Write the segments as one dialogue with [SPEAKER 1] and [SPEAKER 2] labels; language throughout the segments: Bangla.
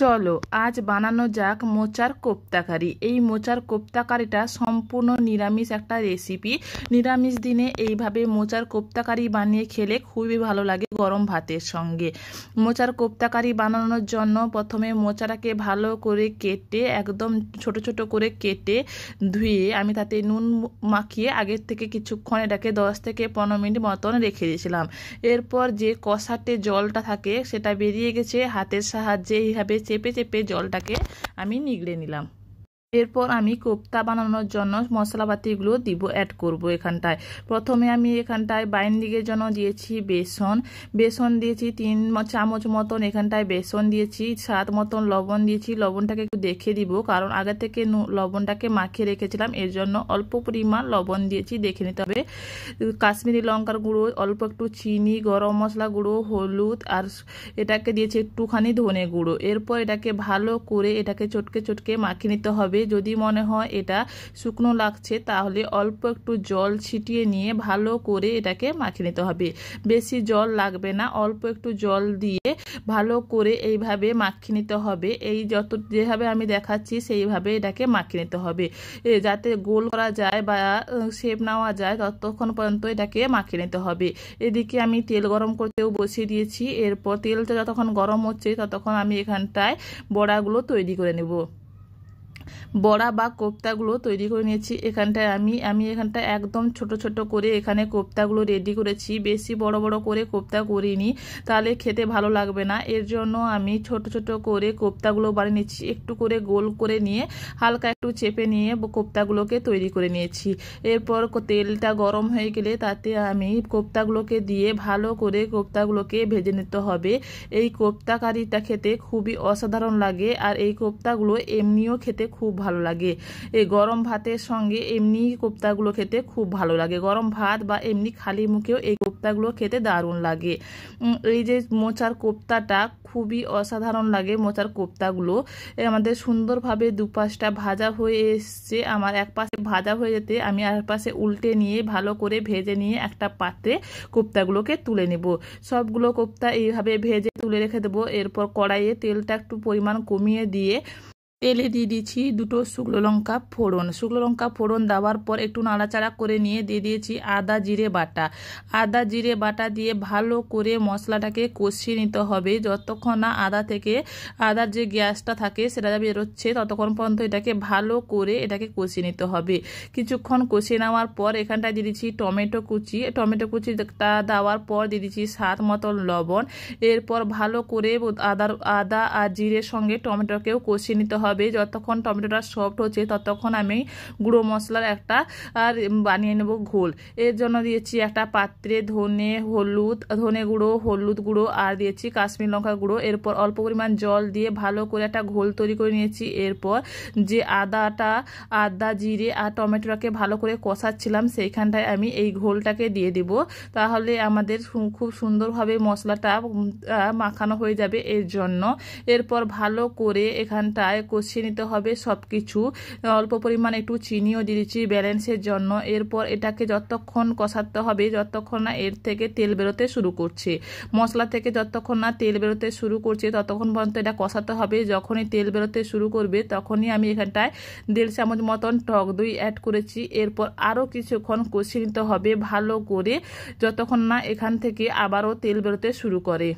[SPEAKER 1] চলো আজ বানানো যাক মোচার কোপ্তা কারি। এই মোচার কোপ্তা কারিটা সম্পূর্ণ নিরামিষ একটা রেসিপি। নিরামিষ দিনে এইভাবে মোচার কোপ্তা কারি বানিয়ে খেলে খুবই ভালো লাগে গরম ভাতের সঙ্গে। মোচার কোপ্তা কারি বানানোর জন্য প্রথমে মোচাটাকে ভালো করে কেটে একদম ছোট ছোট করে কেটে ধুয়ে আমি তাতে নুন মাখিয়ে আগের থেকে কিছুক্ষণ এটাকে 10 থেকে 15 মিনিট মতন রেখে দিয়েছিলাম। এরপর যে কষাটে জলটা থাকে সেটা বেরিয়ে গেছে, হাতের সাহায্যে এইভাবে চেপে চেপে জলটাকে আমি নিগড়ে নিলাম। এরপর আমি কোপ্তা বানানোর জন্য মশলাপাতিগুলো অ্যাড করব। এখানটায় প্রথমে আমি এখানটায় বাইন্ডিংয়ের জন্য দিয়েছি বেসন দিয়েছি 3 চামচ মতন। এখানটায় বেসন দিয়েছি, স্বাদ মতন লবণ দিয়েছি। লবণটাকে একটু দেখে দিব, কারণ আগে থেকে লবণটাকে মাখিয়ে রেখেছিলাম, এর জন্য অল্প পরিমাণ লবণ দিয়েছি, দেখে নিতে হবে। কাশ্মীরি লঙ্কার গুঁড়ো, অল্প একটু চিনি, গরম মশলা গুঁড়ো, হলুদ, আর এটাকে দিয়েছি একটুখানি ধনে গুঁড়ো। এরপর এটাকে ভালো করে এটাকে চটকে চটকে মাখিয়ে নিতে হবে। যদি মনে হয় এটা শুকনো লাগছে তাহলে অল্প একটু জল ছিটিয়ে নিয়ে ভালো করে এটাকে মাখিয়ে নিতে হবে। বেশি জল লাগবে না, অল্প একটু জল দিয়ে ভালো করে এইভাবে মাখিয়ে নিতে হবে। যেভাবে আমি দেখাচ্ছি সেইভাবে এটাকে মাখিয়ে নিতে হবে, যাতে গোল করা যায় বা শেপ নেওয়া যায় ততক্ষণ পর্যন্ত এটাকে মাখিয়ে নিতে হবে। এদিকে আমি তেল গরম করতেও বসিয়ে দিয়েছি। এরপর তেলটা যতক্ষণ গরম হচ্ছে ততক্ষণ আমি এখানটায় বড়াগুলো তৈরি করে নেব। বড়া বা কোপ্তাগুলো তৈরি করে নিয়েছি। এখানটায় আমি এখানটায় একদম ছোট ছোট করে এখানে কোপ্তাগুলো রেডি করেছি। বেশি বড় বড় করে কোপ্তা করিনি, তাহলে খেতে ভালো লাগবে না। এর জন্য আমি ছোট ছোট করে কোপ্তাগুলো বানিয়ে নিচ্ছি। একটু করে গোল করে নিয়ে হালকা একটু চেপে নিয়ে কোপ্তাগুলোকে তৈরি করে নিয়েছি। এরপর তেলটা গরম হয়ে গেলে তাতে আমি কোপ্তাগুলোকে দিয়ে ভালো করে কোপ্তাগুলোকে ভেজে নিতে হবে। এই কোপ্তা কারিটা খেতে খুবই অসাধারণ লাগে, আর এই কোপ্তাগুলো এমনিও খেতে খুব ভালো লাগে। এই গরম ভাতের সঙ্গে এমনি কোপ্তাগুলো খেতে খুব ভালো লাগে। গরম ভাত বা এমনি খালি মুখেও এই কোপ্তাগুলো খেতে দারুণ লাগে। এই যে মোচার কোপ্তাটা খুবই অসাধারণ লাগে। মোচার কোপ্তাগুলো আমাদের সুন্দরভাবে দুপাশটা ভাজা হয়ে এসছে। আমার এক পাশে ভাজা হয়ে যেতে আমি আর পাশে উল্টে নিয়ে ভালো করে ভেজে নিয়ে একটা পাত্রে কোপ্তাগুলোকে তুলে নেব। সবগুলো কোপ্তা এইভাবে ভেজে তুলে রেখে দেবো। এরপর কড়াইয়ে তেলটা একটু পরিমাণ কমিয়ে দিয়ে তেলে দিয়ে দিচ্ছি 2টো শুকনো লঙ্কা ফোড়ন। শুকনো লঙ্কা ফোড়ন দেওয়ার পর একটু নাড়াচাড়া করে নিয়ে দিয়ে দিয়েছি আদা জিরে বাটা দিয়ে ভালো করে মশলাটাকে কষিয়ে নিতে হবে। যতক্ষণ না আদার যে গ্যাসটা থাকে সেটা বেরোচ্ছে ততক্ষণ পর্যন্ত এটাকে ভালো করে এটাকে কষিয়ে নিতে হবে। কিছুক্ষণ কষিয়ে নেওয়ার পর এখানটায় দিয়ে দিচ্ছি টমেটো কুচিটা দেওয়ার পর দিয়ে দিচ্ছি স্বাদ মতন লবণ। এরপর ভালো করে আদা আর জিরের সঙ্গে টমেটোকেও কষিয়ে নিতে হবে। যতক্ষণ টমেটোটা সফট হচ্ছে ততক্ষণ আমি গুঁড়ো মশলার একটা বানিয়ে নেব ঘোল। এর জন্য দিয়েছি একটা পাত্রে ধনে গুঁড়ো, হলুদ গুঁড়ো আর দিয়েছি কাশ্মীর লঙ্কা গুঁড়ো। এরপর অল্প পরিমাণ জল দিয়ে ভালো করে একটা ঘোল তৈরি করে নিয়েছি। এরপর যে আদা জিরে আর টমেটোটাকে ভালো করে কষাচ্ছিলাম সেইখানটায় আমি এই ঘোলটাকে দিয়ে দিব। তাহলে আমাদের খুব সুন্দরভাবে মশলাটা মাখানো হয়ে যাবে। এর জন্য এরপর ভালো করে এখানটায় কষিয়ে নিতে হবে সব কিছু। অল্প পরিমাণ একটু চিনিও দিয়েছি ব্যালেন্সের জন্য। এরপর এটাকে যতক্ষণ কষাতে হবে যতক্ষণ না এর থেকে তেল বেরোতে শুরু করছে। মশলা থেকে যতক্ষণ না তেল বেরোতে শুরু করছে ততক্ষণ পর্যন্ত এটা কষাতে হবে। যখনই তেল বেরোতে শুরু করবে তখনই আমি এখানটায় 1.5 চামচ মতন টক দই অ্যাড করেছি। এরপর আরও কিছুক্ষণ কষিয়ে নিতে হবে ভালো করে, যতক্ষণ না এখান থেকে আবারও তেল বেরোতে শুরু করে।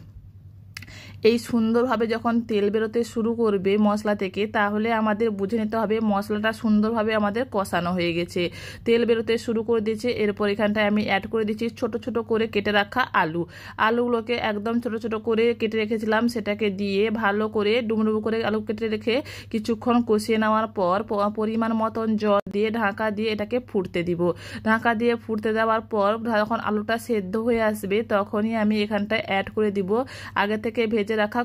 [SPEAKER 1] এই সুন্দরভাবে যখন তেল বেরোতে শুরু করবে মশলা থেকে, তাহলে আমাদের বুঝে নিতে হবে মশলাটা সুন্দরভাবে আমাদের কষানো হয়ে গেছে, তেল বেরোতে শুরু করে দিয়েছে। এরপর এখানটায় আমি অ্যাড করে দিচ্ছি ছোট ছোট করে কেটে রাখা আলুগুলোকে একদম ছোট ছোট করে কেটে রেখেছিলাম, সেটাকে দিয়ে ভালো করে ডুমডুম করে আলু কেটে রেখে কিছুক্ষণ কষিয়ে নেওয়ার পর পরিমাণ মতন জল দিয়ে ঢাকা দিয়ে এটাকে ফুটতে দিব। ঢাকা দিয়ে ফুটতে দেওয়ার পর যখন আলুটা সেদ্ধ হয়ে আসবে তখনই আমি এখানটায় অ্যাড করে দিব আগে থেকে ভেজে রাখা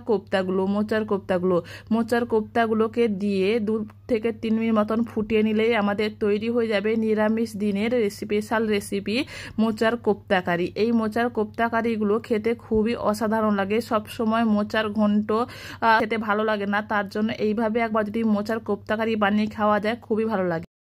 [SPEAKER 1] মোচার কোপ্তাগুলোকে দিয়ে 2 থেকে 3 মিনিট মতন ফুটিয়ে নিলেই আমাদের তৈরি হয়ে যাবে নিরামিষ দিনের স্পেশাল রেসিপি মোচার কোপ্তা কারি। এই মোচার কোপ্তা কারিগুলো খেতে খুবই অসাধারণ লাগে। সব সময় মোচার ঘন্ট খেতে ভালো লাগে না, তার জন্য এইভাবে একবার যদি মোচার কোপ্তা কারি বানিয়ে খাওয়া যায় খুবই ভালো লাগে।